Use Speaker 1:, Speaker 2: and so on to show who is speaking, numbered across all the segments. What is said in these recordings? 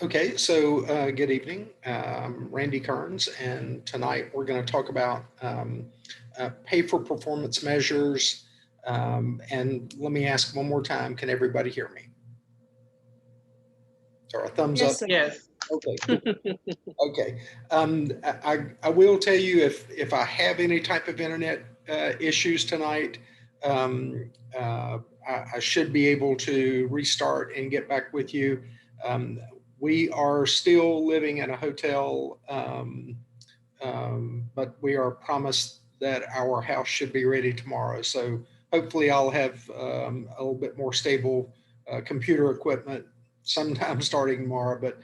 Speaker 1: Okay, so good evening. Randy Kearns, and tonight we're going to talk about pay for performance measures. And let me ask one more time, can everybody hear me? Or a thumbs
Speaker 2: Yes,
Speaker 1: up?
Speaker 2: sir.
Speaker 3: Yes.
Speaker 1: Okay, cool. Okay. I will tell you if I have any type of internet issues tonight, I should be able to restart and get back with you. Um, we are still living in a hotel, but we are promised that our house should be ready tomorrow. So hopefully I'll have a little bit more stable computer equipment sometime starting tomorrow, but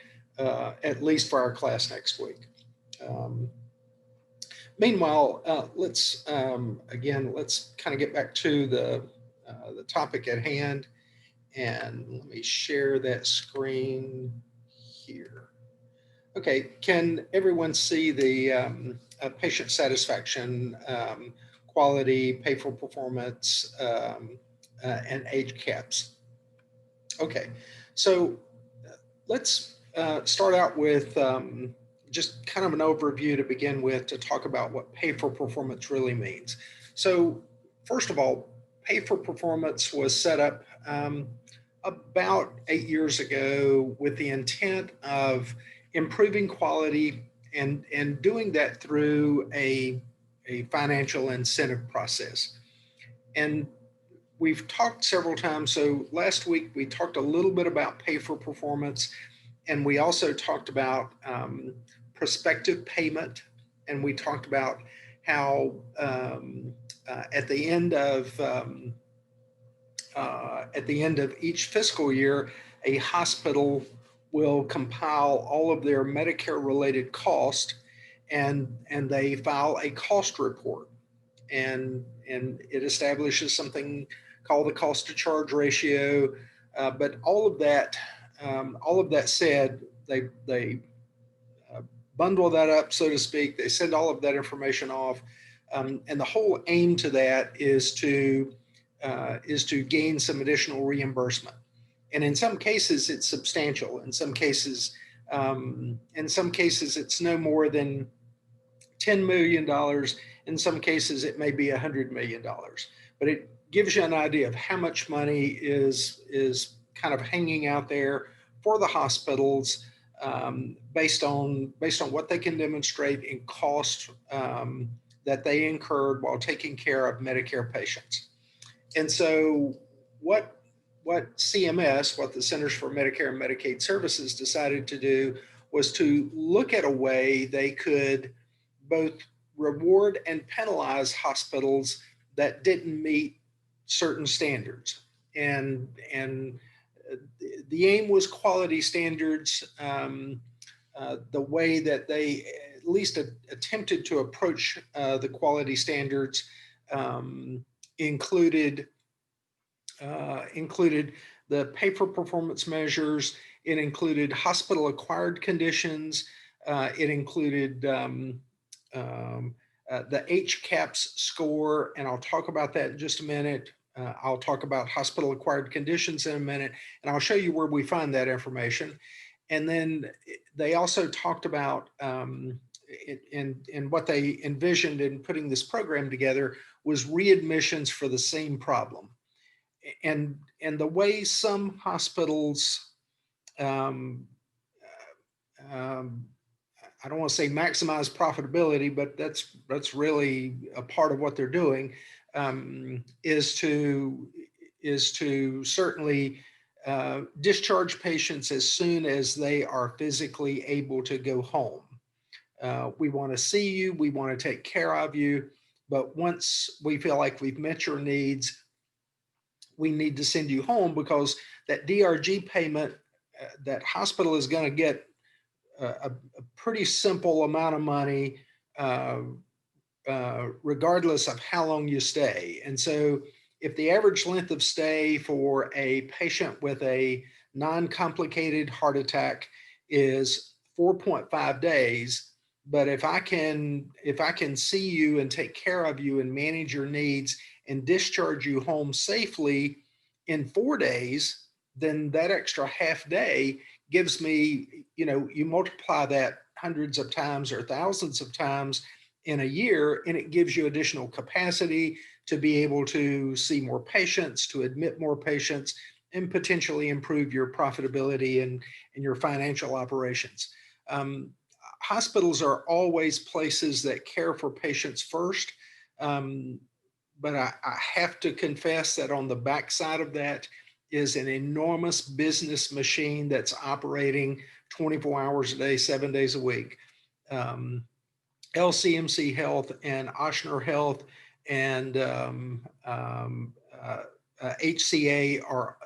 Speaker 1: at least for our class next week. Um, Meanwhile, let's kind of get back to the topic at hand, and let me share that screen here. Okay, can everyone see the patient satisfaction, quality, pay for performance, and age caps? Okay, so let's start out with just kind of an overview to begin with to talk about what pay for performance really means. So, first of all, pay for performance was set up about 8 years ago with the intent of improving quality and doing that through a financial incentive process. And we've talked several times. So last week we talked a little bit about pay for performance, and we also talked about prospective payment, and we talked about how at the end of each fiscal year, a hospital will compile all of their Medicare related cost, and they file a cost report, and it establishes something called the cost to charge ratio. But all of that said, they bundle that up, so to speak. They send all of that information off, and the whole aim to that is to gain some additional reimbursement. And in some cases, it's substantial. In some cases, it's no more than $10 million. In some cases, it may be $100 million. But it gives you an idea of how much money is kind of hanging out there for the hospitals, based on what they can demonstrate in cost that they incurred while taking care of Medicare patients. And so what CMS, what the Centers for Medicare and Medicaid Services decided to do was to look at a way they could both reward and penalize hospitals that didn't meet certain standards. And the aim was quality standards. The way that they at least attempted to approach the quality standards included included the pay for performance measures. It included hospital acquired conditions. It included the HCAPS score, and I'll talk about that in just a minute. I'll talk about hospital acquired conditions in a minute, and I'll show you where we find that information. And then they also talked about and what they envisioned in putting this program together was readmissions for the same problem. And the way some hospitals um, um, I don't want to say maximize profitability, but that's really a part of what they're doing, is to certainly discharge patients as soon as they are physically able to go home. We want to see you, we want to take care of you, but once we feel like we've met your needs, we need to send you home, because that DRG payment, that hospital is going to get a pretty simple amount of money, regardless of how long you stay. And so if the average length of stay for a patient with a non-complicated heart attack is 4.5 days, but if I can see you and take care of you and manage your needs and discharge you home safely in 4 days, then that extra half day gives me, you multiply that hundreds of times or thousands of times in a year, and it gives you additional capacity to be able to see more patients, to admit more patients, and potentially improve your profitability and your financial operations. Hospitals are always places that care for patients first. Um, but I have to confess that on the backside of that is an enormous business machine that's operating 24 hours a day, 7 days a week. Um, LCMC Health and Ochsner Health and HCA are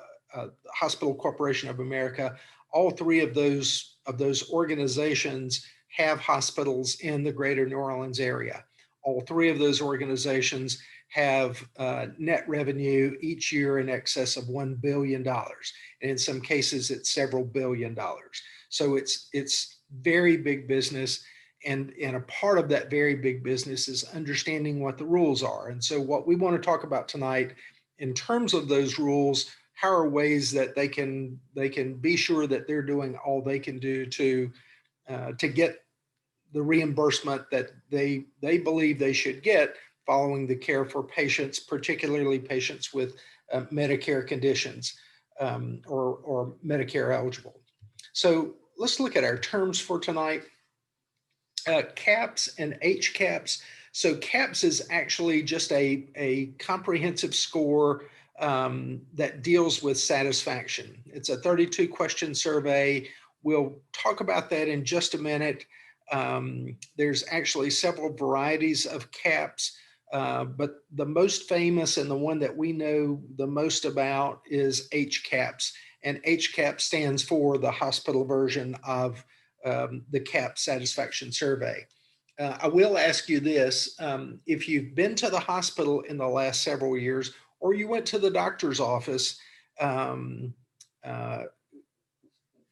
Speaker 1: Hospital Corporation of America. All three of those organizations have hospitals in the greater New Orleans area. All three of those organizations have net revenue each year in excess of $1 billion. And in some cases, it's several $billion. So it's very big business. And a part of that very big business is understanding what the rules are. And so what we want to talk about tonight in terms of those rules, how are ways that they can be sure that they're doing all they can do to get the reimbursement that they believe they should get following the care for patients, particularly patients with Medicare conditions or Medicare eligible. So let's look at our terms for tonight. CAPS and HCAPS. So CAPS is actually just a comprehensive score that deals with satisfaction. It's a 32 question survey. We'll talk about that in just a minute. There's actually several varieties of CAPS, but the most famous and the one that we know the most about is HCAPS. And HCAPS stands for the hospital version of the CAP satisfaction survey. I will ask you this, if you've been to the hospital in the last several years, or you went to the doctor's office,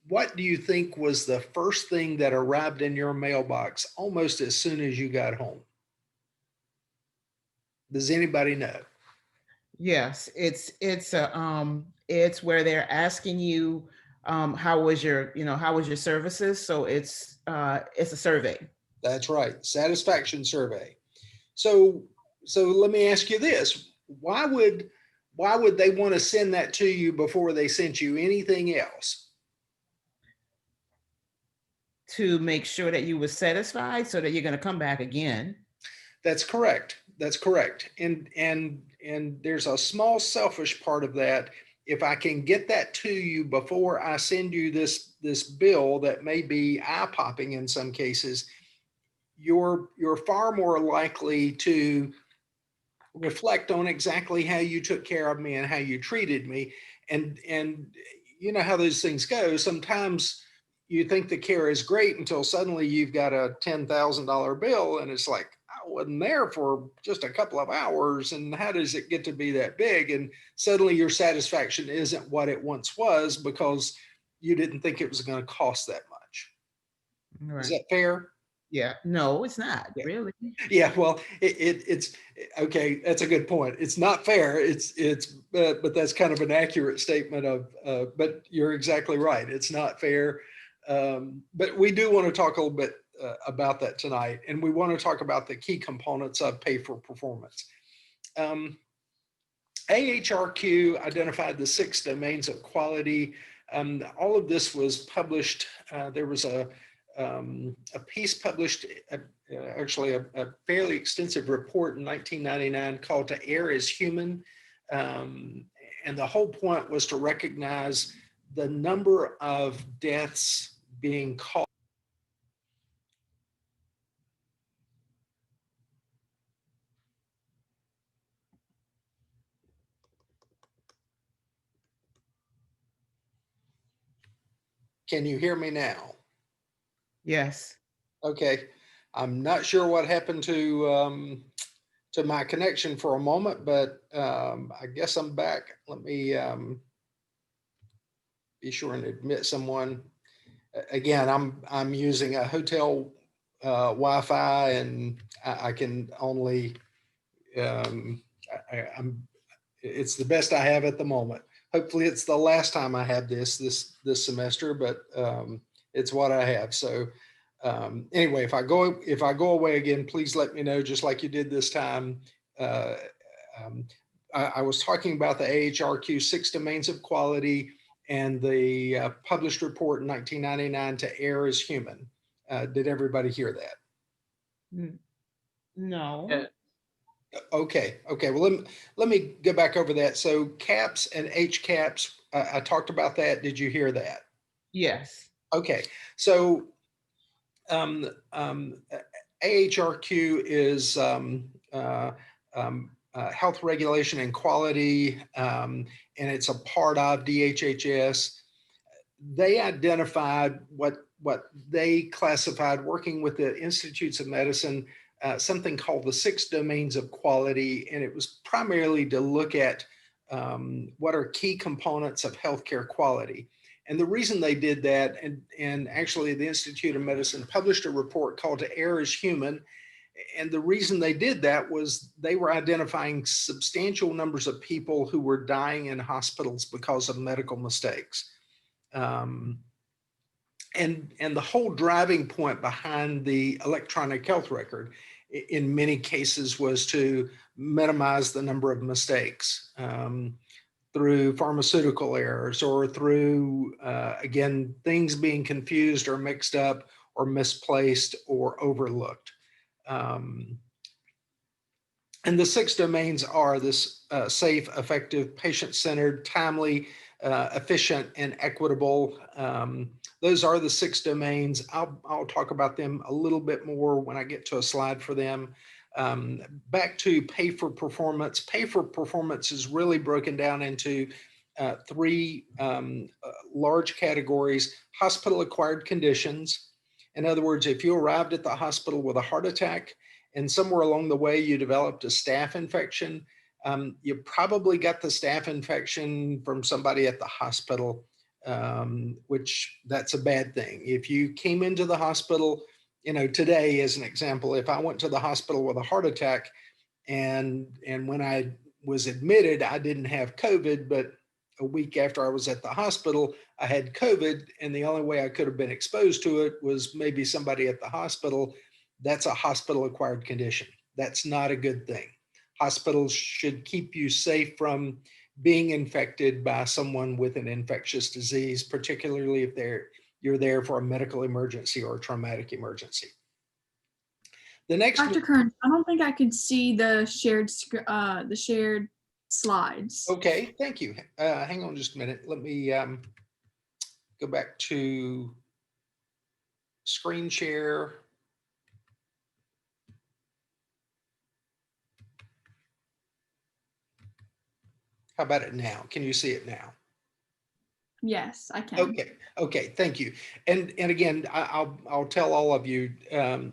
Speaker 1: what do you think was the first thing that arrived in your mailbox almost as soon as you got home? Does anybody know?
Speaker 2: Yes, it's where they're asking you how was your services. So it's a survey.
Speaker 1: That's right, satisfaction survey. So let me ask you this: why would they want to send that to you before they sent you anything else?
Speaker 2: To make sure that you were satisfied so that you're going to come back again.
Speaker 1: That's correct. That's correct. And there's a small selfish part of that. If I can get that to you before I send you this bill that may be eye popping in some cases, you're far more likely to reflect on exactly how you took care of me and how you treated me. And you know how those things go. Sometimes you think the care is great until suddenly you've got a $10,000 bill and it's like, I wasn't there for just a couple of hours. And how does it get to be that big? And suddenly your satisfaction isn't what it once was because you didn't think it was going to cost that much. Is
Speaker 2: Right.
Speaker 1: that fair?
Speaker 2: Yeah. No, it's not
Speaker 1: Yeah.
Speaker 2: really.
Speaker 1: Yeah, well, it's okay. That's a good point. It's not fair. But that's kind of an accurate statement of. But you're exactly right. It's not fair. But we do want to talk a little bit about that tonight, and we want to talk about the key components of pay for performance. Um, AHRQ identified the 6 domains of quality. All of this was published. There was a piece published, actually a fairly extensive report in 1999 called "To Err is Human." And the whole point was to recognize the number of deaths being caused. Can you hear me now?
Speaker 2: Yes.
Speaker 1: Okay. I'm not sure what happened to my connection for a moment, but I guess I'm back. Let me be sure and admit someone. Again, I'm using a hotel Wi-Fi, and I can only um, I'm it's the best I have at the moment. hopefully it's the last time I have this semester, but it's what I have. So anyway, if I go away again, please let me know, just like you did this time. Uh, um, I was talking about the AHRQ 6 domains of quality and the published report in 1999 to err is human. Did everybody hear that?
Speaker 2: No.
Speaker 1: Okay. Well, let me go back over that. So CAPS and HCAPS, I talked about that. Did you hear that?
Speaker 2: Yes.
Speaker 1: Okay. So um, um, AHRQ is health regulation and quality, and it's a part of DHHS. They identified what they classified, working with the Institutes of Medicine, something called the 6 domains of quality, and it was primarily to look at what are key components of healthcare quality. And the reason they did that, and actually the Institute of Medicine published a report called "To Err is Human," and the reason they did that was they were identifying substantial numbers of people who were dying in hospitals because of medical mistakes. Um, and the whole driving point behind the electronic health record in many cases was to minimize the number of mistakes through pharmaceutical errors or through, again, things being confused or mixed up or misplaced or overlooked. And the 6 domains are this safe, effective, patient-centered, timely, efficient, and equitable. Those are the 6 domains. I'll talk about them a little bit more when I get to a slide for them. Back to pay for performance. Pay for performance is really broken down into 3 large categories: hospital-acquired conditions. In other words, if you arrived at the hospital with a heart attack, and somewhere along the way you developed a staph infection, you probably got the staph infection from somebody at the hospital, which that's a bad thing. If you came into the hospital, today as an example, if I went to the hospital with a heart attack and when I was admitted, I didn't have COVID, but a week after I was at the hospital, I had COVID, and the only way I could have been exposed to it was maybe somebody at the hospital. That's a hospital acquired condition. That's not a good thing. Hospitals should keep you safe from being infected by someone with an infectious disease, particularly if you're there for a medical emergency or a traumatic emergency. The next,
Speaker 3: Dr. Kearns, I don't think I could see the shared slides.
Speaker 1: okay, thank you. Hang on just a minute. Let me go back to screen share. How about it now? Can you see it now?
Speaker 3: Yes, I can.
Speaker 1: Okay, thank you. And again, I'll tell all of you,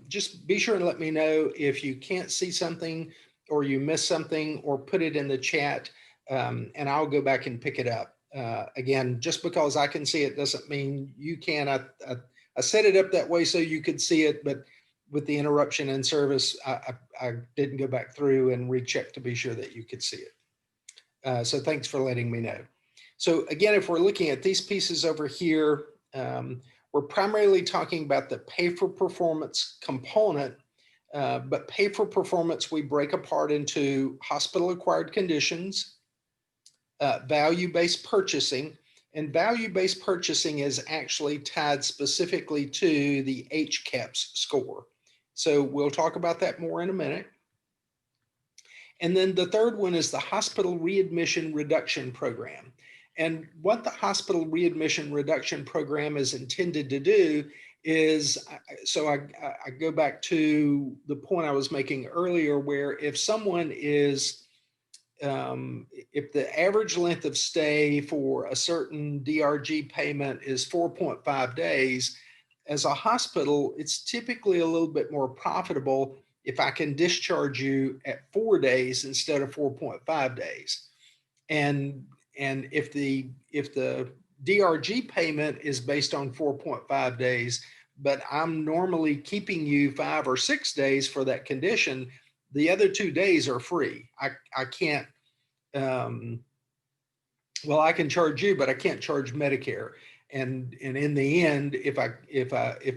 Speaker 1: just be sure and let me know if you can't see something or you miss something, or put it in the chat, and I'll go back and pick it up. Again, just because I can see it doesn't mean you can. I set it up that way so you could see it, but with the interruption in service, I didn't go back through and recheck to be sure that you could see it. So thanks for letting me know. So again, if we're looking at these pieces over here, we're primarily talking about the pay for performance component, but pay for performance we break apart into hospital acquired conditions, value-based purchasing, and value-based purchasing is actually tied specifically to the HCAPS score. So we'll talk about that more in a minute. And then the third one is the hospital readmission reduction program. And what the hospital readmission reduction program is intended to do is, so I go back to the point I was making earlier, where if someone is, if the average length of stay for a certain DRG payment is 4.5 days, as a hospital, it's typically a little bit more profitable if I can discharge you at 4 days instead of 4.5 days. And if the DRG payment is based on 4.5 days, but I'm normally keeping you 5 or 6 days for that condition, the other 2 days are free. I can't well, I can charge you, but I can't charge Medicare. And in the end, if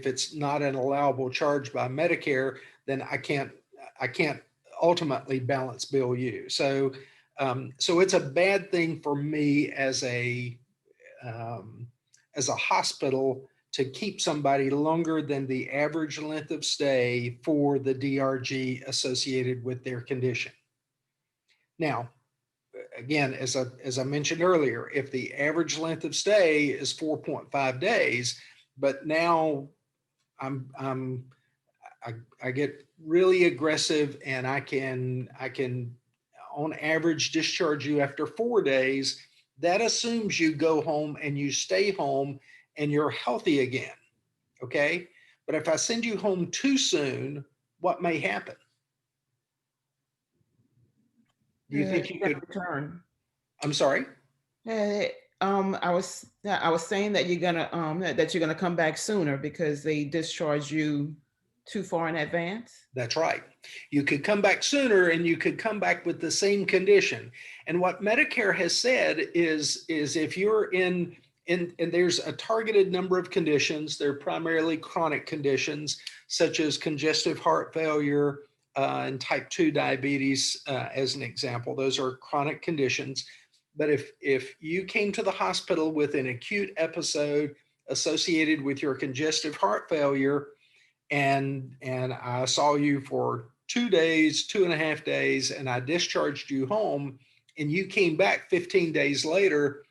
Speaker 1: it's not an allowable charge by Medicare, then I can't ultimately balance bill you. So so it's a bad thing for me um, as a hospital to keep somebody longer than the average length of stay for the DRG associated with their condition. Now, again, as I mentioned earlier, if the average length of stay is 4.5 days, but now I'm I get really aggressive and I can on average discharge you after 4 days, that assumes you go home and you stay home and you're healthy again. Okay. But if I send you home too soon, what may happen? Do you think
Speaker 2: You're
Speaker 1: you
Speaker 2: gonna
Speaker 1: could?
Speaker 2: return.
Speaker 1: I'm sorry.
Speaker 2: Eh, I was saying that you're gonna come back sooner because they discharge you too far in advance.
Speaker 1: That's right. You could come back sooner and you could come back with the same condition. And what Medicare has said is if you're in and there's a targeted number of conditions, they're primarily chronic conditions such as congestive heart failure and type 2 diabetes, as an example. Those are chronic conditions. But if you came to the hospital with an acute episode associated with your congestive heart failure, and I saw you for 2 days, 2.5 days, and I discharged you home, and you came back 15 days later,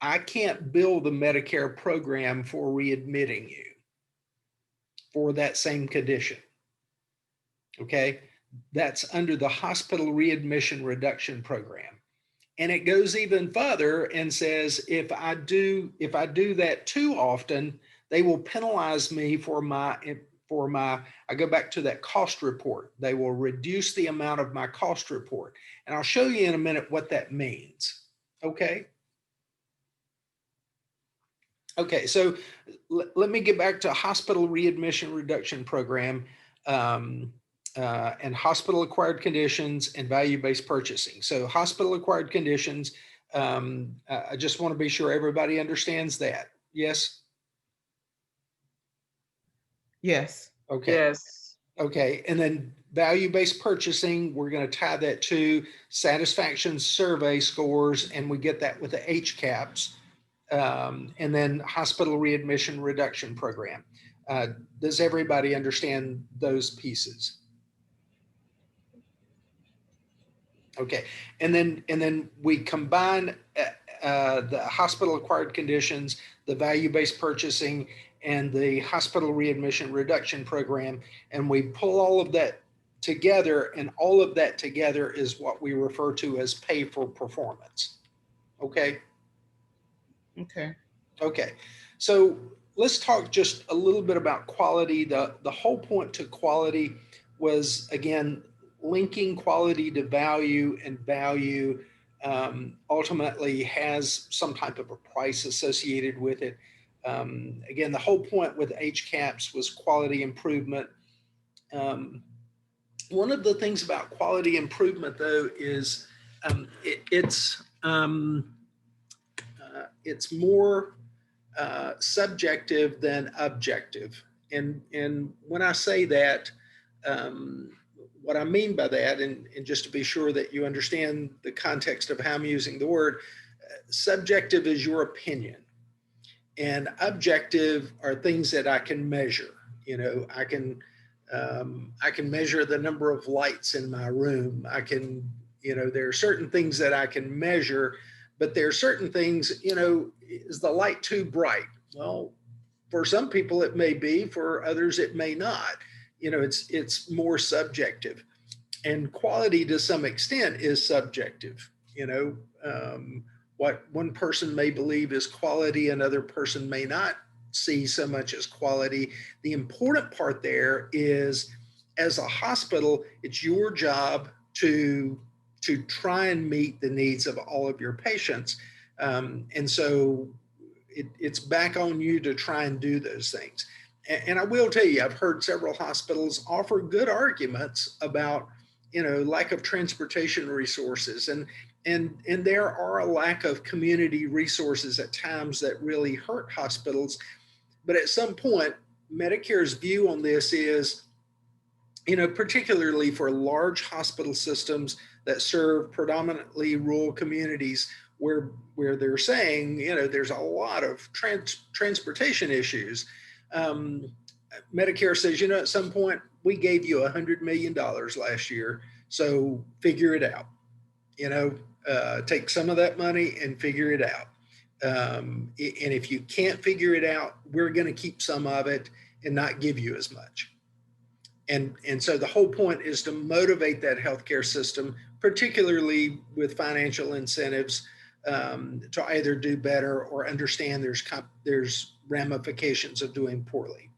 Speaker 1: I can't bill the Medicare program for readmitting you for that same condition. Okay. That's under the hospital readmission reduction program. And it goes even further and says if I do that too often, they will penalize me for my I go back to that cost report. They will reduce the amount of my cost report. And I'll show you in a minute what that means. Okay. Okay, so let me get back to hospital readmission reduction program, um, and hospital acquired conditions and value-based purchasing. So hospital acquired conditions, I just want to be sure everybody understands that. Yes?
Speaker 2: Yes.
Speaker 1: Okay.
Speaker 4: Yes.
Speaker 1: Okay. And then value-based purchasing, we're going to tie that to satisfaction survey scores, and we get that with the HCAPS. And then hospital readmission reduction program. Uh, does everybody understand those pieces? Okay, and then we combine the hospital acquired conditions, the value-based purchasing, and the hospital readmission reduction program, and we pull all of that together, and all of that together is what we refer to as pay for performance. Okay.
Speaker 2: Okay.
Speaker 1: Okay, so let's talk just a little bit about quality. The whole point to quality was, again, linking quality to value, and value ultimately has some type of a price associated with it. Again, the whole point with HCAPS was quality improvement. Um, One of the things about quality improvement, though, is it's more subjective than objective. And when I say that, um, what I mean by that, and just to be sure that you understand the context of how I'm using the word, subjective is your opinion, and objective are things that I can measure. You know, I can measure the number of lights in my room. There are certain things that I can measure, but there are certain things, is the light too bright? Well, for some people it may be, for others it may not. It's more subjective, and quality to some extent is subjective. What one person may believe is quality, another person may not see so much as quality. The important part there is, as a hospital, it's your job to try and meet the needs of all of your patients. And so it's back on you to try and do those things. And I will tell you, I've heard several hospitals offer good arguments about, lack of transportation resources. And there are a lack of community resources at times that really hurt hospitals. But at some point, Medicare's view on this is, particularly for large hospital systems that serve predominantly rural communities where they're saying, there's a lot of transportation issues. Um, Medicare says, at some point we gave you $100 million last year, so figure it out. Take some of that money and figure it out. And if you can't figure it out, we're going to keep some of it and not give you as much. And so the whole point is to motivate that healthcare system, particularly with financial incentives, to either do better or understand there's ramifications of doing poorly.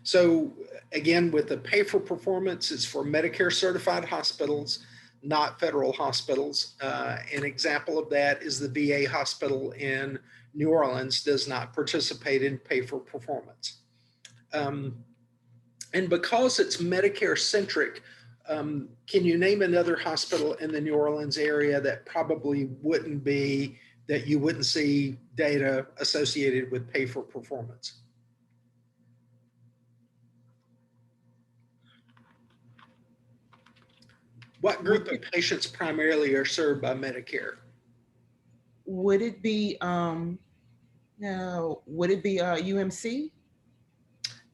Speaker 1: So again, with the pay for performance, it's for Medicare certified hospitals, not federal hospitals. An example of that is the VA hospital in New Orleans does not participate in pay for performance. And because it's Medicare centric, can you name another hospital in the New Orleans area that probably wouldn't be, that you wouldn't see data associated with pay for performance? What group of patients primarily are served by Medicare?
Speaker 2: Would it be no? Would it be UMC?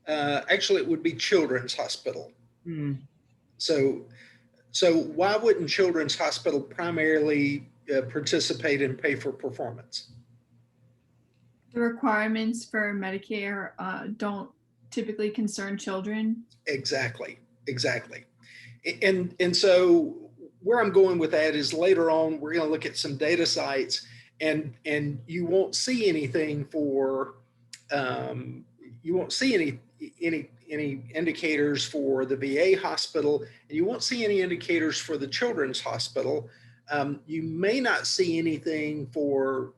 Speaker 1: Actually, it would be Children's Hospital.
Speaker 2: Hmm.
Speaker 1: So why wouldn't Children's Hospital primarily participate in pay for performance?
Speaker 3: The requirements for Medicare don't typically concern children.
Speaker 1: Exactly. And so where I'm going with that is later on, we're going to look at some data sites, and you won't see anything for, you won't see any indicators for the VA hospital, and you won't see any indicators for the Children's Hospital. You may not see anything for,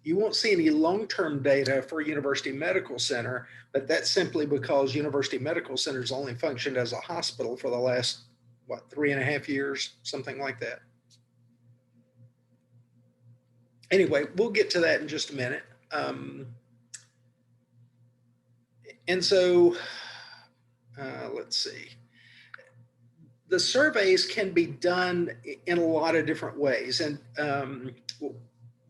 Speaker 1: you won't see any long-term data for University Medical Center, but that's simply because University Medical Center's only functioned as a hospital for the last, 3.5 years, something like that. Anyway, we'll get to that in just a minute. And so, let's see. The surveys can be done in a lot of different ways. And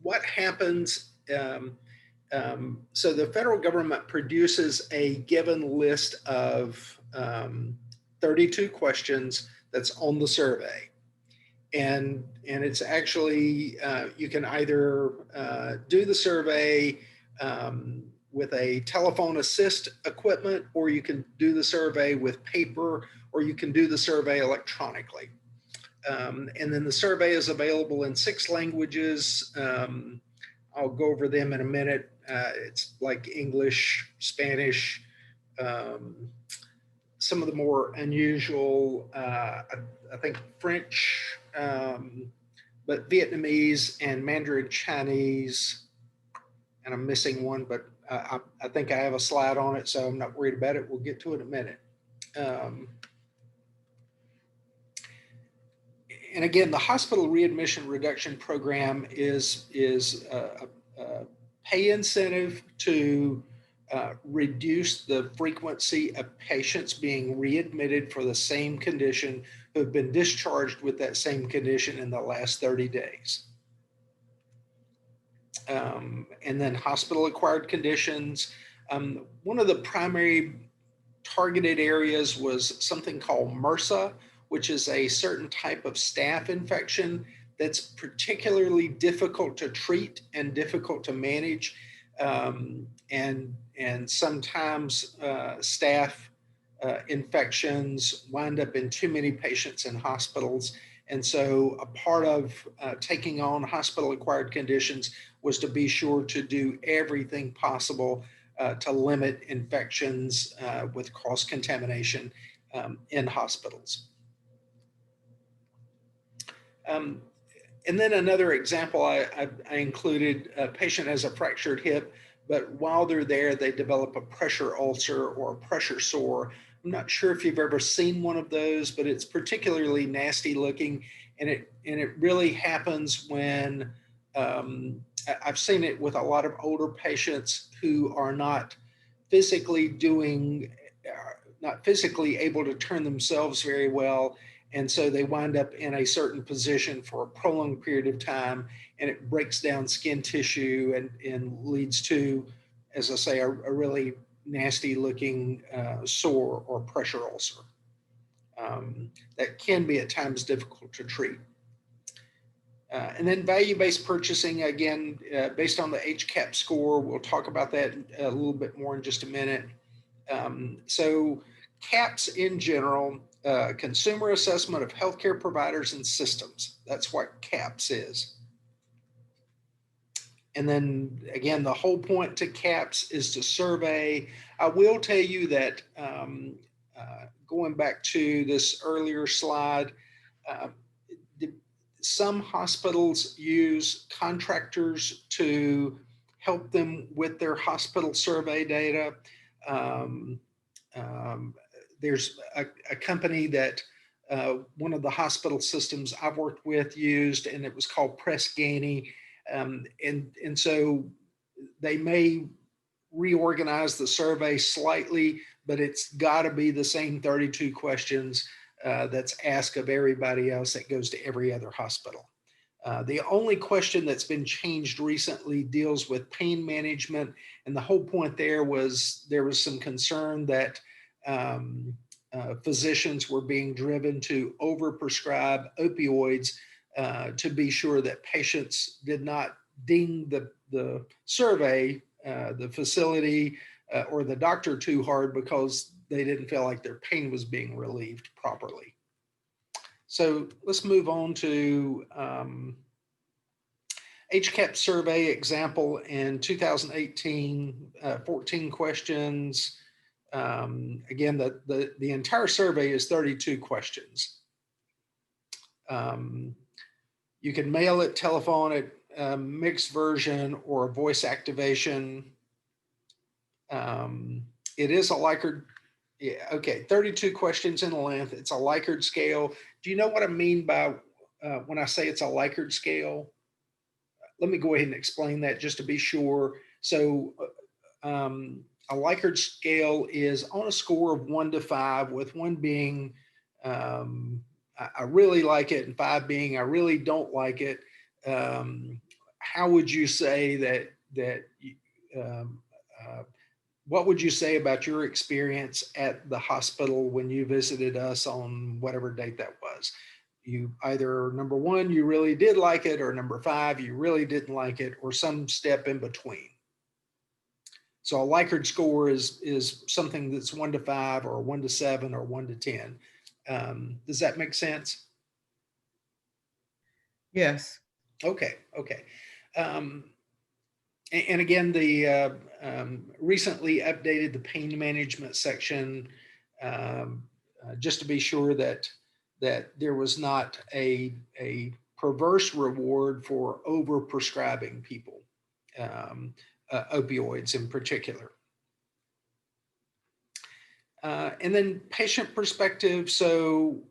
Speaker 1: what happens, so the federal government produces a given list of 32 questions that's on the survey. And it's actually, you can either do the survey with a telephone assist equipment, or you can do the survey with paper, or you can do the survey electronically. And then the survey is available in 6 languages. I'll go over them in a minute. It's like English, Spanish, some of the more unusual, I think French, but Vietnamese and Mandarin Chinese, and I'm missing one, but I think I have a slide on it, so I'm not worried about it. We'll get to it in a minute. And again, the hospital readmission reduction program is a pay incentive to reduce the frequency of patients being readmitted for the same condition who have been discharged with that same condition in the last 30 days. And then hospital acquired conditions. One of the primary targeted areas was something called MRSA, which is a certain type of staph infection that's particularly difficult to treat and difficult to manage. And sometimes staph infections wind up in too many patients in hospitals. And so a part of taking on hospital acquired conditions was to be sure to do everything possible to limit infections with cross-contamination in hospitals. And then another example I included, a patient has a fractured hip, but while they're there, they develop a pressure ulcer or a pressure sore. I'm not sure if you've ever seen one of those, but it's particularly nasty looking. And it really happens when I've seen it with a lot of older patients who are not physically doing, not physically able to turn themselves very well. And so they wind up in a certain position for a prolonged period of time, and it breaks down skin tissue and leads to, as I say, a really nasty looking sore or pressure ulcer. That can be at times difficult to treat. And then value-based purchasing, again, based on the HCAP score. We'll talk about that a little bit more in just a minute. So CAPS in general, consumer assessment of healthcare providers and systems. That's what CAPS is. And then again, the whole point to CAPS is to survey. I will tell you that going back to this earlier slide, some hospitals use contractors to help them with their hospital survey data. There's a company that one of the hospital systems I've worked with used, and it was called Press Ganey. And so they may reorganize the survey slightly, but it's got to be the same 32 questions that's asked of everybody else that goes to every other hospital. The only question that's been changed recently deals with pain management. And the whole point there was some concern that physicians were being driven to overprescribe opioids to be sure that patients did not ding the survey, the facility, or the doctor too hard because they didn't feel like their pain was being relieved properly. So let's move on to HCAP survey example in 2018, 14 questions. Again, the entire survey is 32 questions. You can mail it, telephone it, mixed version, or a voice activation. It is a Likert. Yeah, okay, 32 questions in length. It's a Likert scale. Do you know what I mean by when I say it's a Likert scale? Let me go ahead and explain that just to be sure. So a Likert scale is on a score of 1 to 5, with 1 being I really like it and 5 being I really don't like it. How would you say that what would you say about your experience at the hospital when you visited us on whatever date that was? You either number 1, you really did like it, or number 5, you really didn't like it, or some step in between. So a Likert score is something that's 1 to 5 or 1 to 7 or 1 to 10. Does that make sense?
Speaker 2: Yes.
Speaker 1: Okay. And again, the recently updated the pain management section just to be sure that there was not a perverse reward for over prescribing people, opioids in particular. And then patient perspective. So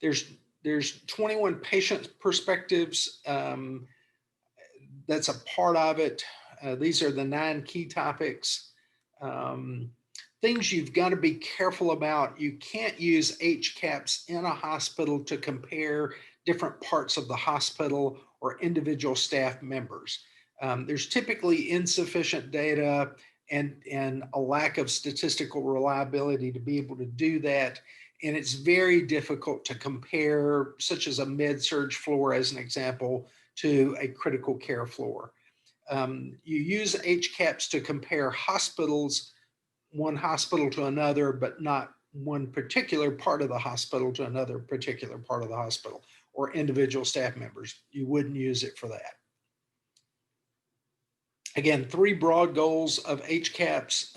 Speaker 1: there's 21 patient perspectives. That's a part of it. These are the 9 key topics. Things you've got to be careful about. You can't use HCAPS in a hospital to compare different parts of the hospital or individual staff members. There's typically insufficient data and a lack of statistical reliability to be able to do that. And it's very difficult to compare, such as a med-surg floor, as an example, to a critical care floor. You use HCAPS to compare hospitals, one hospital to another, but not one particular part of the hospital to another particular part of the hospital, or individual staff members. You wouldn't use it for that. Again, 3 broad goals of HCAPS,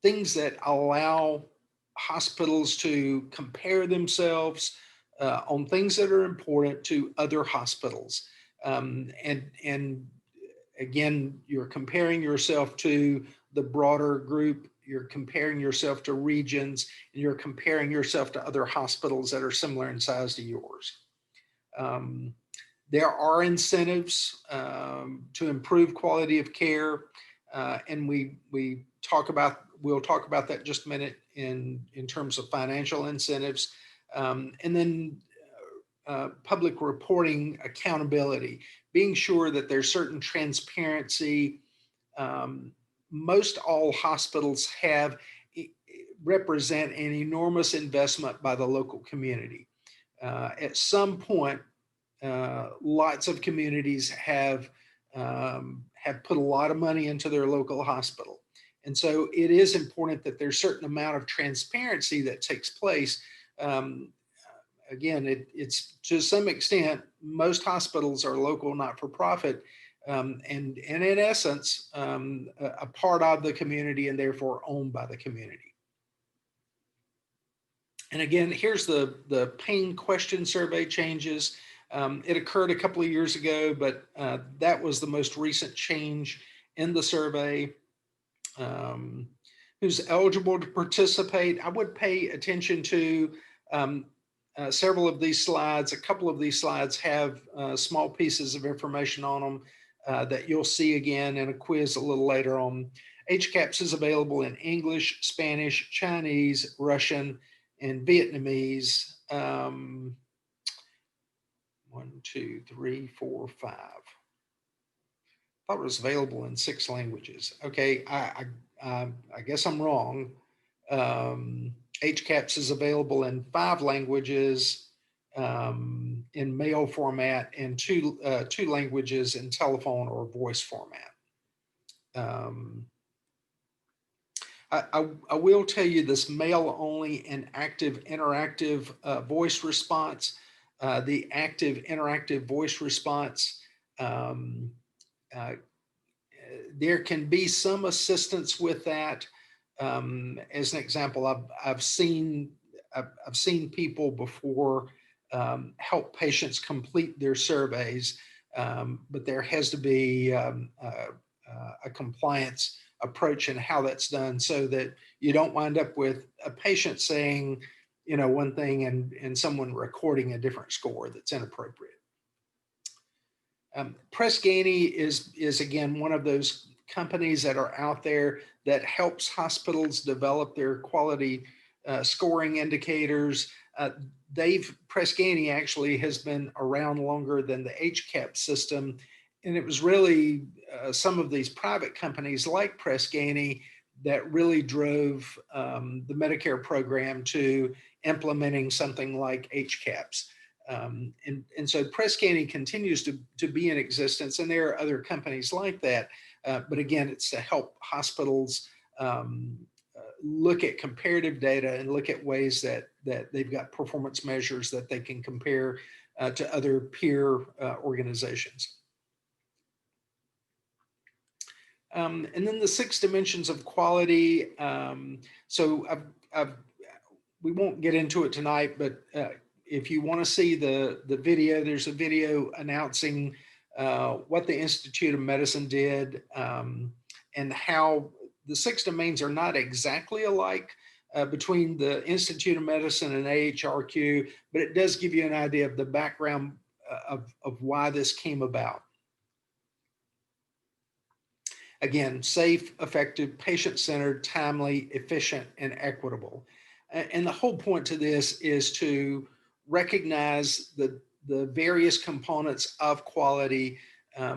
Speaker 1: things that allow hospitals to compare themselves on things that are important to other hospitals. And again, you're comparing yourself to the broader group, you're comparing yourself to regions, and you're comparing yourself to other hospitals that are similar in size to yours. There are incentives to improve quality of care, and we'll talk about that in just a minute in terms of financial incentives, and then public reporting accountability, being sure that there's certain transparency. Most all hospitals represent an enormous investment by the local community. At some point, lots of communities have put a lot of money into their local hospital. And so it is important that there's a certain amount of transparency that takes place. Again, it's to some extent, most hospitals are local, not-for-profit, and in essence, a part of the community and therefore owned by the community. And again, here's the pain question survey changes. It occurred a couple of years ago, but that was the most recent change in the survey. Who's eligible to participate? I would pay attention to several of these slides. A couple of these slides have small pieces of information on them that you'll see again in a quiz a little later on. HCAHPS is available in English, Spanish, Chinese, Russian, and Vietnamese. 1, 2, 3, 4, 5. I thought it was available in 6 languages. Okay, I guess I'm wrong. HCAHPS is available in 5 languages in mail format and two languages in telephone or voice format. I will tell you this mail only and active interactive voice response. The active interactive voice response, there can be some assistance with that. As an example, I've seen people before help patients complete their surveys, but there has to be a compliance approach in how that's done so that you don't wind up with a patient saying, one thing and someone recording a different score that's inappropriate. Press Ganey is again one of those companies that are out there that helps hospitals develop their quality scoring indicators. Press Ganey actually has been around longer than the HCAHPS system, and it was really some of these private companies like Press Ganey that really drove the Medicare program to implementing something like HCAHPS. And so Press Ganey continues to be in existence, and there are other companies like that. But again, it's to help hospitals look at comparative data and look at ways that they've got performance measures that they can compare to other peer organizations. And then the 6 dimensions of quality. So we won't get into it tonight, but if you want to see the video, there's a video announcing what the Institute of Medicine did and how the 6 domains are not exactly alike between the Institute of Medicine and AHRQ, but it does give you an idea of the background of why this came about. Again, safe, effective, patient-centered, timely, efficient, and equitable. And the whole point to this is to recognize the various components of quality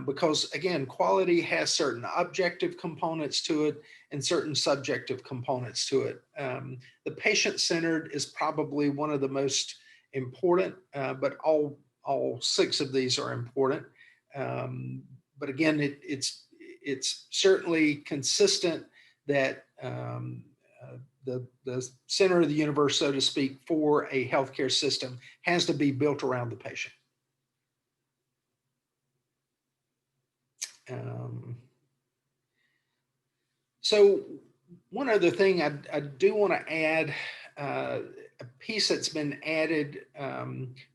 Speaker 1: because, again, quality has certain objective components to it and certain subjective components to it. The patient-centered is probably one of the most important, but all 6 of these are important. But again, it's certainly consistent that the center of the universe, so to speak, for a healthcare system has to be built around the patient. So one other thing I do want to add, a piece that's been added,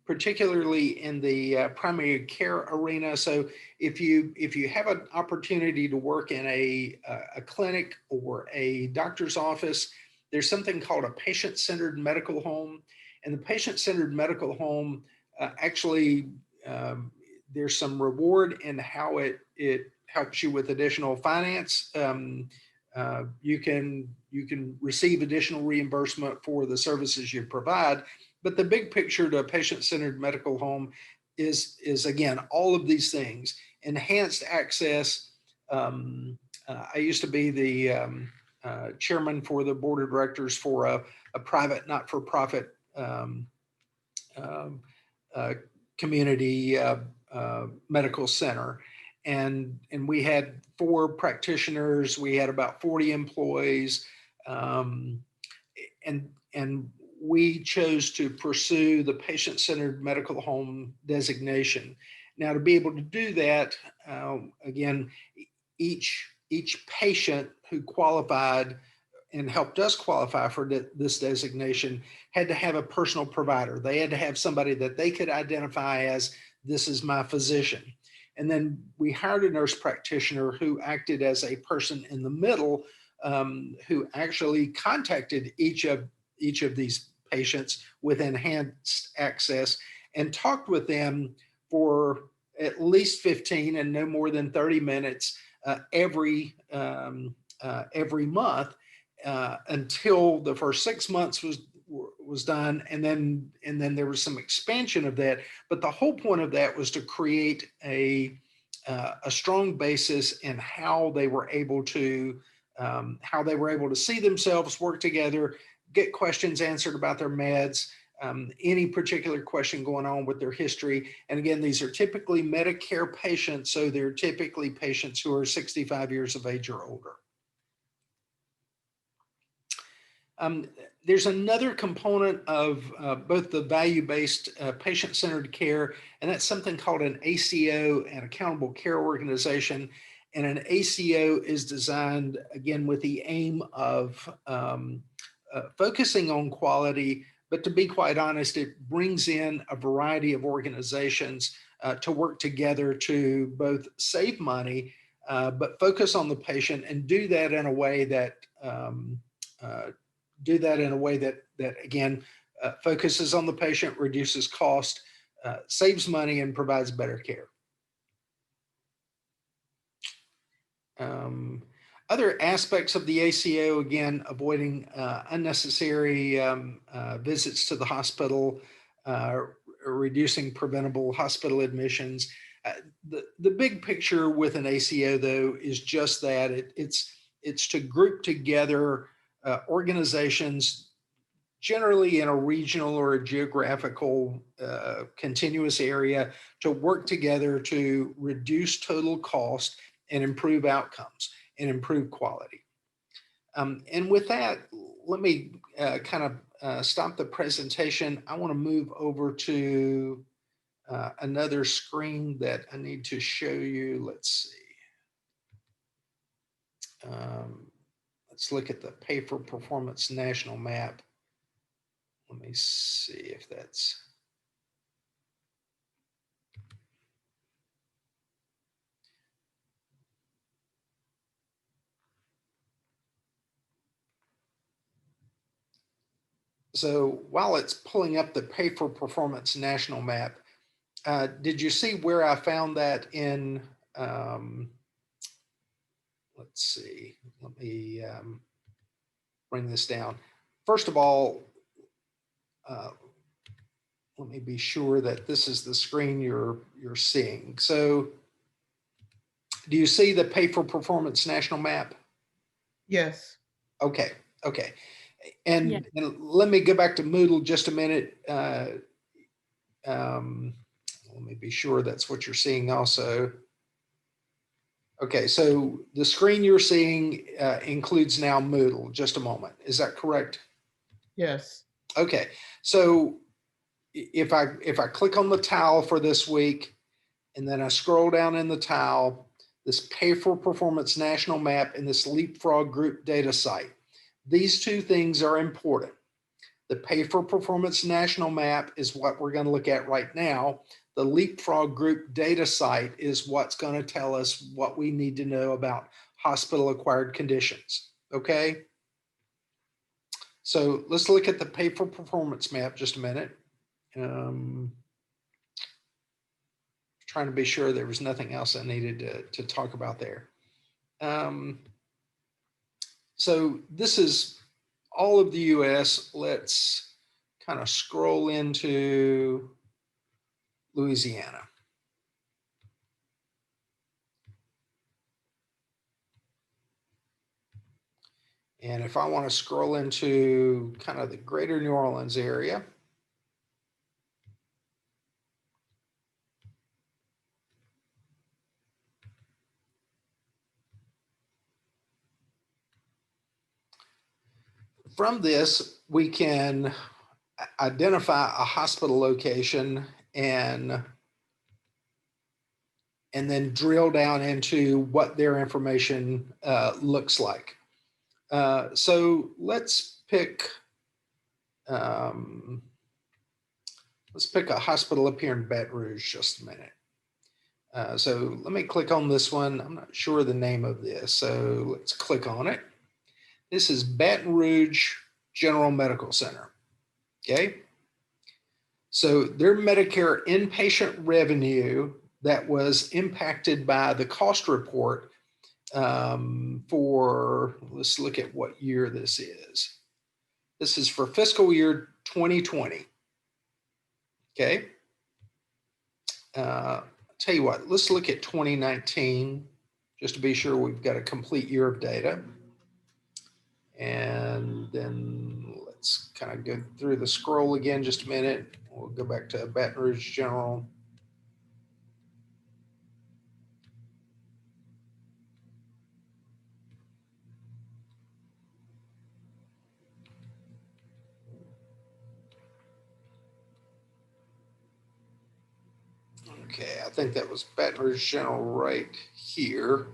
Speaker 1: particularly in the primary care arena. So if you have an opportunity to work in a clinic or a doctor's office, there's something called a patient-centered medical home. And the patient-centered medical home actually, there's some reward in how it helps you with additional finance. You can receive additional reimbursement for the services you provide, but the big picture to a patient-centered medical home is again all of these things: enhanced access. I used to be the chairman for the board of directors for a private not-for-profit uh, community medical center. And we had 4 practitioners. We had about 40 employees, and we chose to pursue the patient-centered medical home designation. Now, to be able to do that, again, each patient who qualified and helped us qualify for this designation had to have a personal provider. They had to have somebody that they could identify as, this is my physician. And then we hired a nurse practitioner who acted as a person in the middle, who actually contacted each of these patients with enhanced access and talked with them for at least 15 and no more than 30 minutes every month until the first 6 months was done, and then there was some expansion of that. But the whole point of that was to create a strong basis in how they were able to see themselves work together, get questions answered about their meds, any particular question going on with their history. And again, these are typically Medicare patients, so they're typically patients who are 65 years of age or older. There's another component of both the value-based patient-centered care, and that's something called an ACO, an accountable care organization. And an ACO is designed, again, with the aim of focusing on quality, but to be quite honest, it brings in a variety of organizations to work together to both save money, but focus on the patient, and do that in a way that again, focuses on the patient, reduces cost, saves money, and provides better care. Other aspects of the ACO, again, avoiding unnecessary visits to the hospital, reducing preventable hospital admissions. The big picture with an ACO, though, is just that it's to group together organizations, generally in a regional or a geographical continuous area, to work together to reduce total cost and improve outcomes and improve quality. And with that, let me kind of stop the presentation. I want to move over to another screen that I need to show you. Let's see. Let's look at the Pay for Performance national map. Let me see if that's. So while it's pulling up the Pay for Performance national map, did you see where I found that in, let's see, let me bring this down. First of all, let me be sure that this is the screen you're seeing. So do you see the Pay for Performance national map?
Speaker 2: Yes.
Speaker 1: Okay. And,
Speaker 3: Yeah.
Speaker 1: and let me go back to Moodle just a minute. Let me be sure that's what you're seeing also. Okay, so the screen you're seeing includes now Moodle. Just a moment. Is that correct?
Speaker 2: Yes.
Speaker 1: Okay, so if I click on the tile for this week, and then I scroll down in the tile, this Pay for Performance national map and this Leapfrog group data site. These two things are important. The pay for performance national map is what we're going to look at right now. The Leapfrog group data site is what's going to tell us what we need to know about hospital acquired conditions. Okay. So let's look at the pay for performance map just a minute. Trying to be sure there was nothing else I needed to talk about there. So this is all of the US. Let's kind of scroll into Louisiana. And if I want to scroll into kind of the greater New Orleans area, from this, we can identify a hospital location and then drill down into what their information looks like. So let's pick a hospital up here in Baton Rouge just a minute. So let me click on this one. I'm not sure the name of this, so let's click on it. This is Baton Rouge General Medical Center. Okay. So their Medicare inpatient revenue that was impacted by the cost report for, let's look at what year this is. This is for fiscal year 2020. Okay. Tell you what, let's look at 2019 just to be sure we've got a complete year of data. And then let's kind of go through the scroll again just a minute. We'll go back to Baton Rouge General. Okay, I think that was Baton Rouge General right here.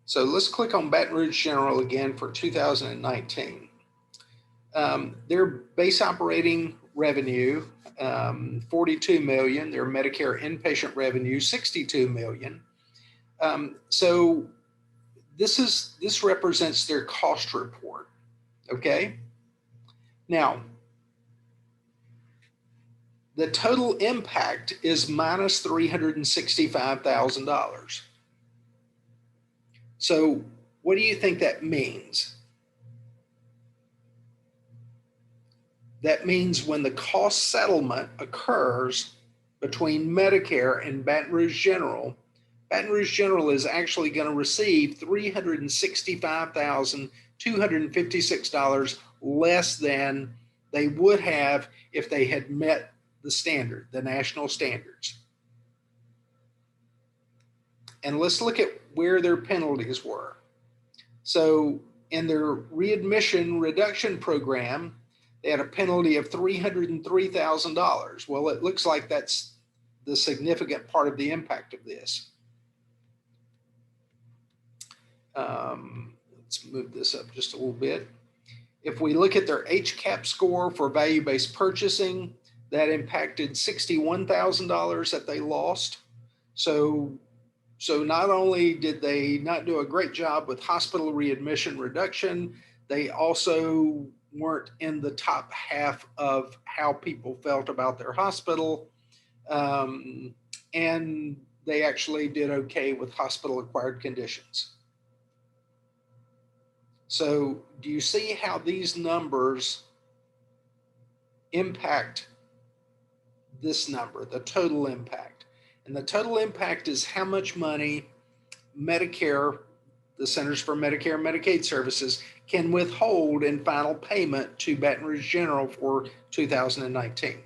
Speaker 1: So let's click on Baton Rouge General again for 2019. Their base operating revenue, 42 million. Their Medicare inpatient revenue, 62 million. So this represents their cost report. Okay. Now, the total impact is minus $365,000. So what do you think that means? That means when the cost settlement occurs between Medicare and Baton Rouge General is actually going to receive $365,256 less than they would have if they had met the standard, the national standards. And let's look at where their penalties were. So in their readmission reduction program, they had a penalty of $303,000. Well, it looks like that's the significant part of the impact of this. Let's move this up just a little bit. If we look at their HCAP score for value-based purchasing, that impacted $61,000 that they lost. So not only did they not do a great job with hospital readmission reduction, they also weren't in the top half of how people felt about their hospital. And they actually did okay with hospital acquired conditions. So do you see how these numbers impact this number, the total impact? And the total impact is how much money Medicare, the Centers for Medicare and Medicaid Services, can withhold in final payment to Baton Rouge General for 2019.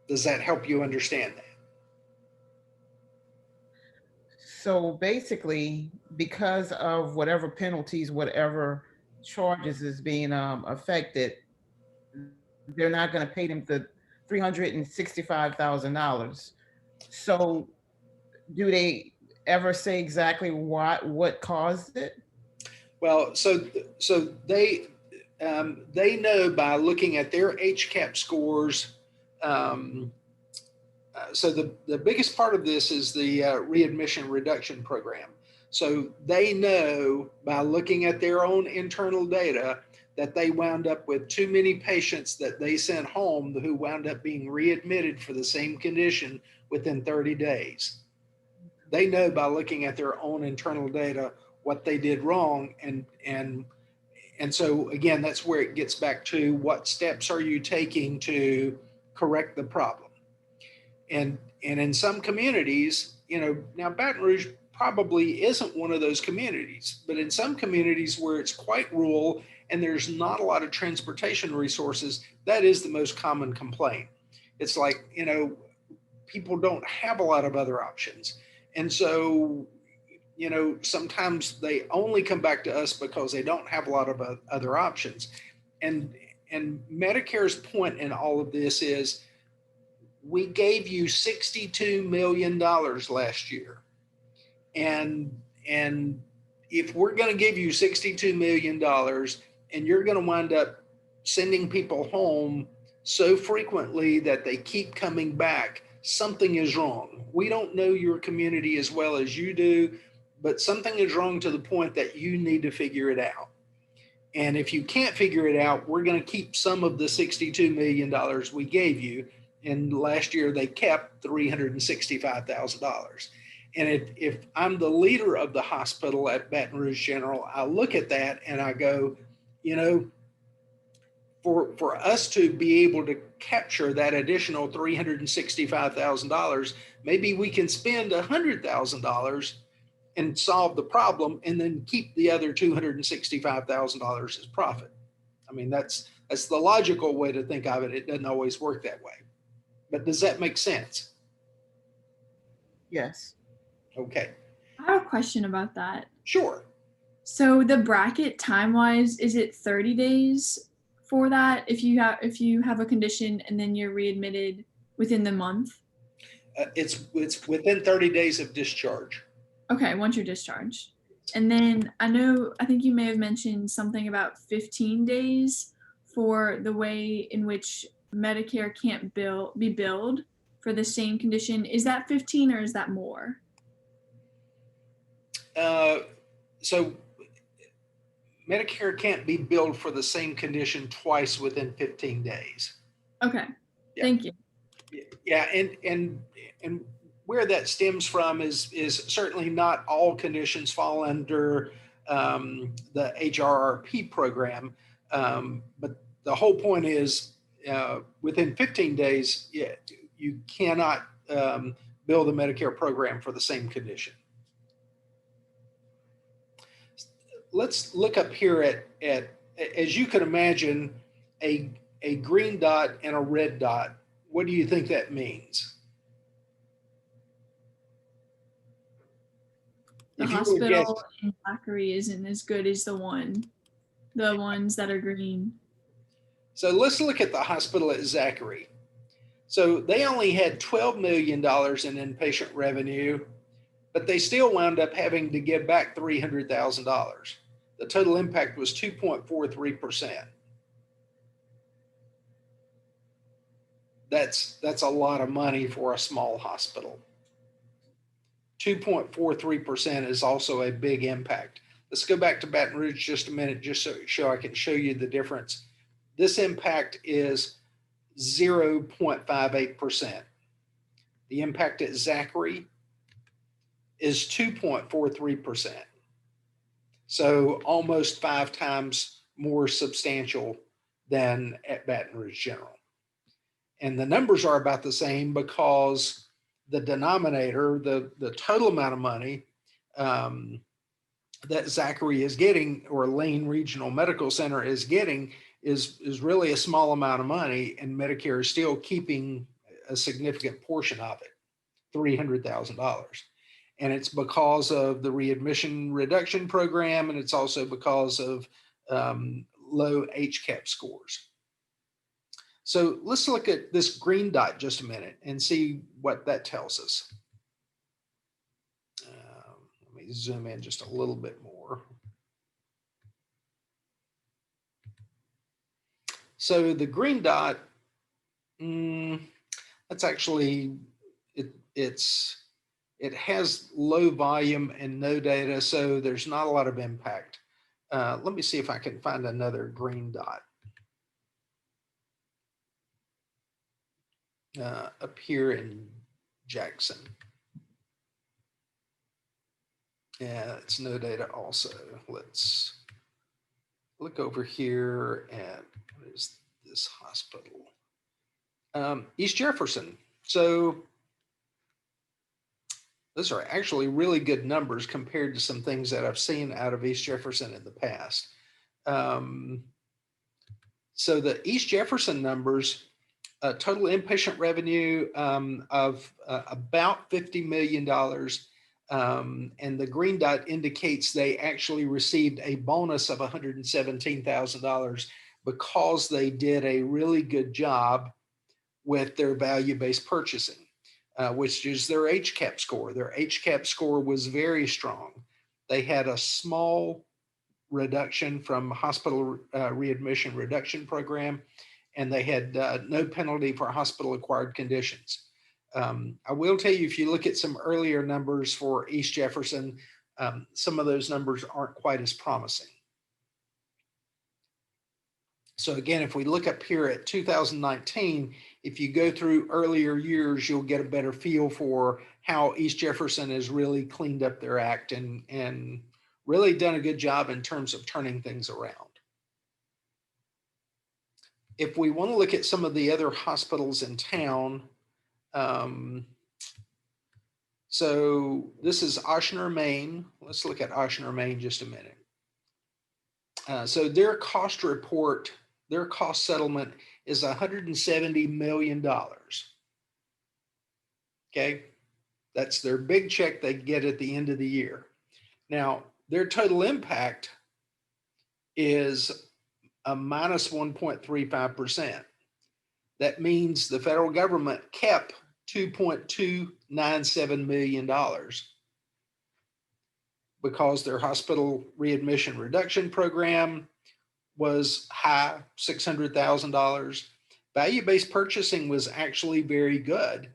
Speaker 1: Does that help you understand that?
Speaker 2: So basically, because of whatever penalties, whatever charges is being affected, they're not going to pay them the $365,000. So do they ever say exactly what caused it?
Speaker 1: Well, so they know by looking at their HCAP scores. Um, so the biggest part of this is the readmission reduction program. So they know by looking at their own internal data that they wound up with too many patients that they sent home who wound up being readmitted for the same condition within 30 days. They know by looking at their own internal data what they did wrong, and so again, that's where it gets back to what steps are you taking to correct the problem. And in some communities, now Baton Rouge probably isn't one of those communities, but in some communities where it's quite rural and there's not a lot of transportation resources, that is the most common complaint. It's like, people don't have a lot of other options. And so, sometimes they only come back to us because they don't have a lot of other options. And Medicare's point in all of this is we gave you $62 million last year. And if we're going to give you $62 million and you're going to wind up sending people home so frequently that they keep coming back, something is wrong. We don't know your community as well as you do, but something is wrong to the point that you need to figure it out. And if you can't figure it out, we're going to keep some of the $62 million we gave you. And last year they kept $365,000. And if I'm the leader of the hospital at Baton Rouge General, I look at that and I go, for us to be able to capture that additional $365,000, maybe we can spend $100,000 and solve the problem and then keep the other $265,000 as profit. I mean, that's the logical way to think of it. It doesn't always work that way. But does that make sense?
Speaker 2: Yes.
Speaker 1: Okay.
Speaker 3: I have a question about that.
Speaker 1: Sure.
Speaker 3: So the bracket time-wise, is it 30 days for that if you have a condition and then you're readmitted within the month?
Speaker 1: It's within 30 days of discharge.
Speaker 3: Okay, once you're discharged. And then I think you may have mentioned something about 15 days for the way in which Medicare can't be billed for the same condition. Is that 15 or is that more?
Speaker 1: So Medicare can't be billed for the same condition twice within 15 days.
Speaker 3: Okay.
Speaker 1: Yeah.
Speaker 3: Thank you.
Speaker 1: Yeah, and where that stems from is certainly not all conditions fall under the HRRP program, but the whole point is within 15 days, you cannot bill the Medicare program for the same condition. Let's look up here at as you can imagine, a green dot and a red dot. What do you think that means?
Speaker 3: The hospital in Zachary isn't as good as the ones that are green.
Speaker 1: So let's look at the hospital at Zachary. So they only had $12 million in inpatient revenue, but they still wound up having to give back $300,000. The total impact was 2.43%. That's a lot of money for a small hospital. 2.43% is also a big impact. Let's go back to Baton Rouge just a minute, just so I can show you the difference. This impact is 0.58%. The impact at Zachary is 2.43%. So almost 5 times more substantial than at Baton Rouge General. And the numbers are about the same because the denominator, the total amount of money that Zachary is getting, or Lane Regional Medical Center is getting, is really a small amount of money, and Medicare is still keeping a significant portion of it, $300,000. And it's because of the readmission reduction program, and it's also because of low HCAP scores. So let's look at this green dot just a minute and see what that tells us. Let me zoom in just a little bit more. So the green dot, that's actually, it has low volume and no data, so there's not a lot of impact. Let me see if I can find another green dot. Up here in Jackson. Yeah, it's no data also. Let's look over here at, what is this hospital? East Jefferson. So those are actually really good numbers compared to some things that I've seen out of East Jefferson in the past. So the East Jefferson numbers, total inpatient revenue of about $50 million. And the green dot indicates they actually received a bonus of $117,000 because they did a really good job with their value-based purchasing, which is their HCAP score. Their HCAP score was very strong. They had a small reduction from hospital readmission reduction program, and they had no penalty for hospital acquired conditions. I will tell you, if you look at some earlier numbers for East Jefferson, some of those numbers aren't quite as promising. So again, if we look up here at 2019, if you go through earlier years, you'll get a better feel for how East Jefferson has really cleaned up their act and really done a good job in terms of turning things around. If we want to look at some of the other hospitals in town, so this is Oshner, Maine. Let's look at Oshner, Maine just a minute. So their cost report, their cost settlement is $170 million. Okay, that's their big check they get at the end of the year. Now, their total impact is a minus 1.35%. That means the federal government kept $2.297 million because their hospital readmission reduction program was high, $600,000. Value-based purchasing was actually very good.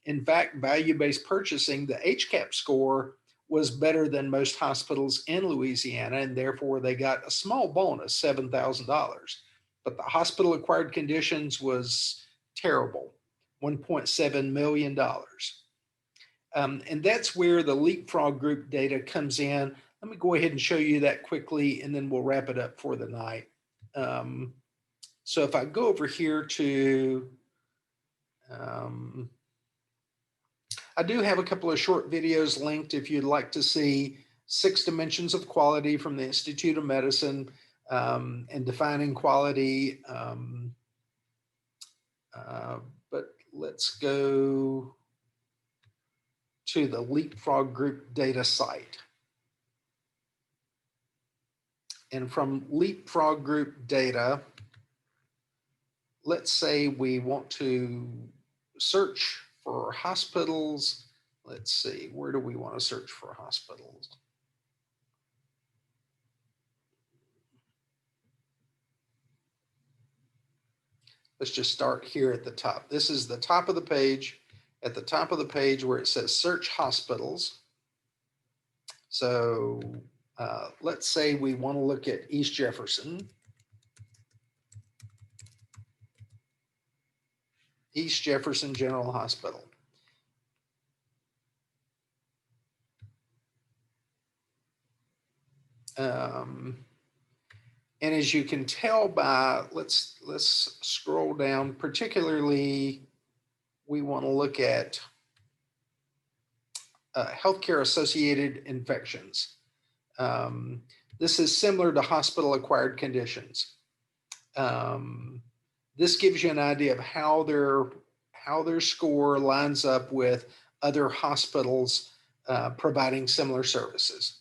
Speaker 1: In fact, value-based purchasing, the HCAP score was better than most hospitals in Louisiana, and therefore they got a small bonus, $7,000. But the hospital acquired conditions was terrible, $1.7 million. And that's where the leapfrog group data comes in. Let me go ahead and show you that quickly, and then we'll wrap it up for the night. So if I go over here to, I do have a couple of short videos linked if you'd like to see 6 dimensions of quality from the Institute of Medicine and defining quality. But let's go to the leapfrog group data site. And from leapfrog group data, let's say we want to search for hospitals. Let's see, where do we want to search for hospitals? Let's just start here at the top. This is the top of the page. At the top of the page where it says search hospitals. So let's say we want to look at East Jefferson. East Jefferson General Hospital. And as you can tell by, let's scroll down, particularly we want to look at healthcare associated infections. This is similar to hospital acquired conditions. This gives you an idea of how their score lines up with other hospitals providing similar services.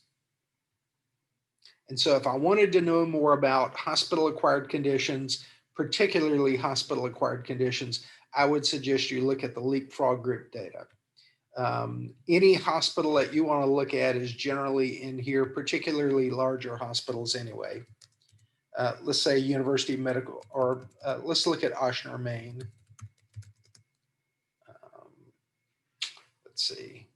Speaker 1: And so if I wanted to know more about hospital acquired conditions, particularly hospital acquired conditions, I would suggest you look at the leapfrog group data. Any hospital that you want to look at is generally in here, particularly larger hospitals anyway. let's say University Medical, or let's look at Ochsner, Maine. Let's see.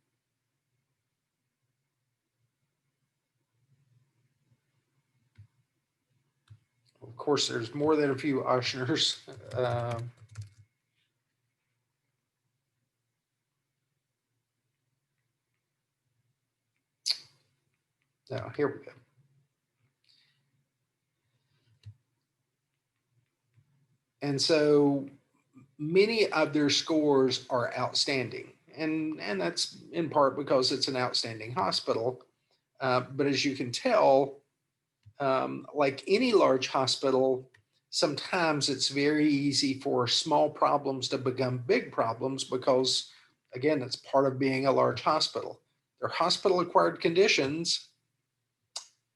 Speaker 1: Of course, there's more than a few Ochners. Now, here we go. And so many of their scores are outstanding. And that's in part because it's an outstanding hospital. But as you can tell, like any large hospital, sometimes it's very easy for small problems to become big problems because, again, it's part of being a large hospital. Their hospital acquired conditions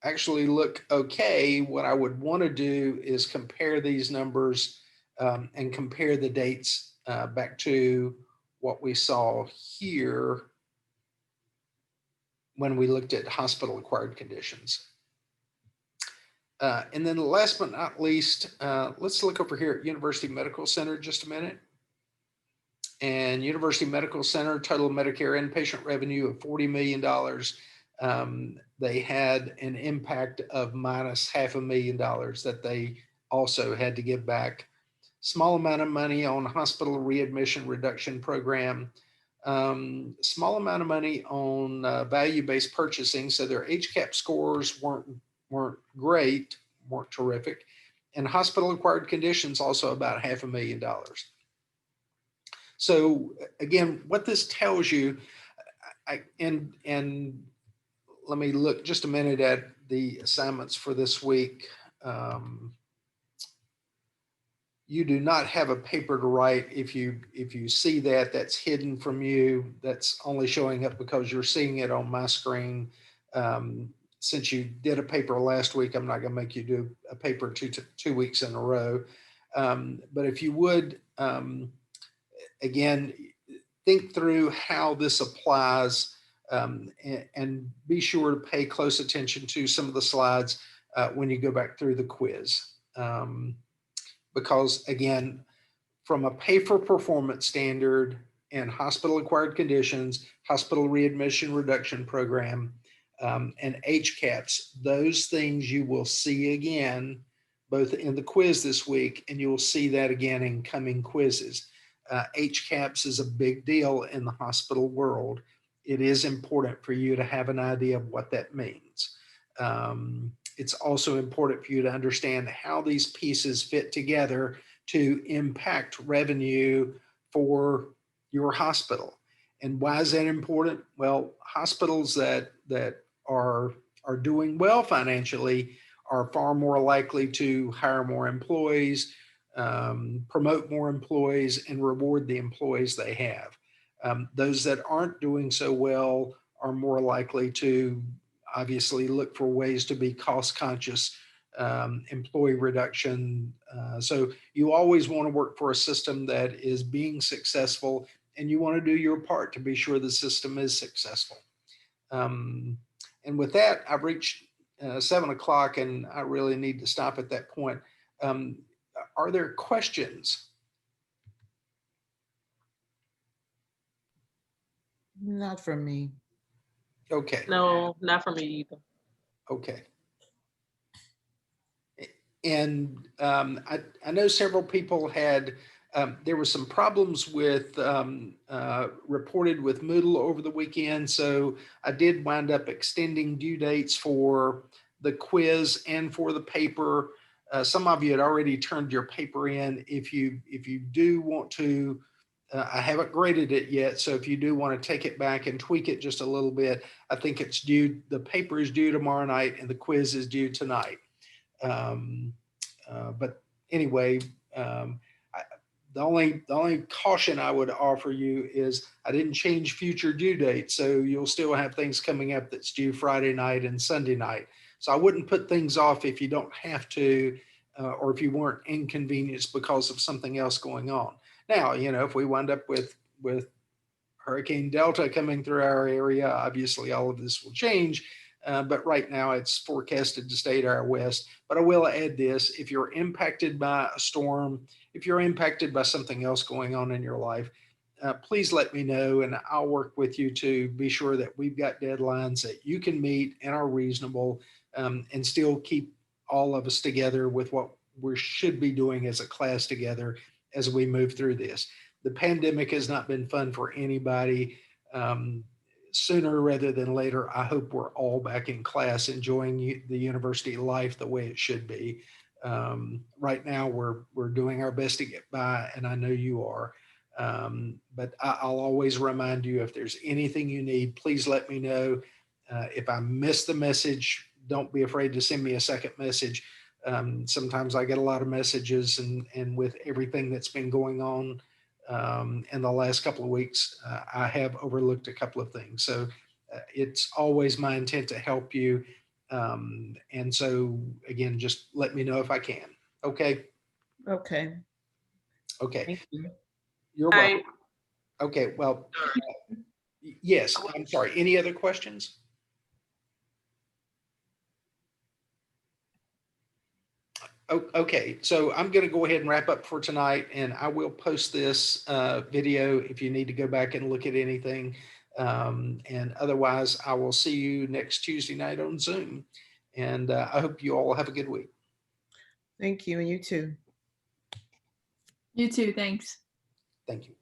Speaker 1: actually look okay. What I would want to do is compare these numbers and compare the dates back to what we saw here when we looked at hospital acquired conditions. And then last but not least, let's look over here at University Medical Center just a minute. And University Medical Center, total Medicare inpatient revenue of $40 million. They had an impact of minus $500,000 that they also had to give back. Small amount of money on hospital readmission reduction program. Small amount of money on value-based purchasing. So their HCAP scores weren't great, weren't terrific. And hospital acquired conditions also about $500,000. So again, what this tells you, and let me look just a minute at the assignments for this week. You do not have a paper to write. If you see that, that's hidden from you. That's only showing up because you're seeing it on my screen. Since you did a paper last week, I'm not going to make you do a paper two weeks in a row. But if you would, again, think through how this applies and be sure to pay close attention to some of the slides when you go back through the quiz. Because again, from a pay for performance standard and hospital acquired conditions, hospital readmission reduction program, and HCAPS, those things you will see again, both in the quiz this week, and you will see that again in coming quizzes. HCAPS is a big deal in the hospital world. It is important for you to have an idea of what that means. It's also important for you to understand how these pieces fit together to impact revenue for your hospital. And why is that important? Well, hospitals that are doing well financially are far more likely to hire more employees, promote more employees, and reward the employees they have. Those that aren't doing so well are more likely to obviously look for ways to be cost conscious, employee reduction. So you always want to work for a system that is being successful, and you want to do your part to be sure the system is successful. And with that, I've reached 7 o'clock and I really need to stop at that point. Are there questions?
Speaker 2: Not for me.
Speaker 1: Okay.
Speaker 4: No, not for me either.
Speaker 1: Okay. And I know several people had, there were some problems with reported with Moodle over the weekend. So I did wind up extending due dates for the quiz and for the paper. Some of you had already turned your paper in. If you do want to, I haven't graded it yet. So if you do want to take it back and tweak it just a little bit, I think it's due, the paper is due tomorrow night and the quiz is due tonight. But anyway, the only caution I would offer you is I didn't change future due dates. So you'll still have things coming up that's due Friday night and Sunday night. So I wouldn't put things off if you don't have to, or if you weren't inconvenienced because of something else going on. Now, you know, if we wind up with Hurricane Delta coming through our area, obviously all of this will change. but right now it's forecasted to stay to our west. But I will add this: if you're impacted by a storm, if you're impacted by something else going on in your life, please let me know, and I'll work with you to be sure that we've got deadlines that you can meet and are reasonable, and still keep all of us together with what we should be doing as a class together as we move through this. The pandemic has not been fun for anybody. Sooner rather than later, I hope we're all back in class enjoying the university life the way it should be. Right now, we're doing our best to get by, and I know you are. But I'll always remind you, if there's anything you need, please let me know. If I miss the message, don't be afraid to send me a second message. Sometimes I get a lot of messages, and with everything that's been going on in the last couple of weeks, I have overlooked a couple of things. So it's always my intent to help you. And so again, just let me know if I can. Okay.
Speaker 2: Okay.
Speaker 1: Okay.
Speaker 2: Thank you.
Speaker 1: You're welcome. Okay. Well, yes, I'm sorry. Any other questions? Okay, so I'm going to go ahead and wrap up for tonight, and I will post this video if you need to go back and look at anything. And otherwise, I will see you next Tuesday night on Zoom. And I hope you all have a good week.
Speaker 2: Thank you, and you too.
Speaker 3: You too. Thanks.
Speaker 1: Thank you.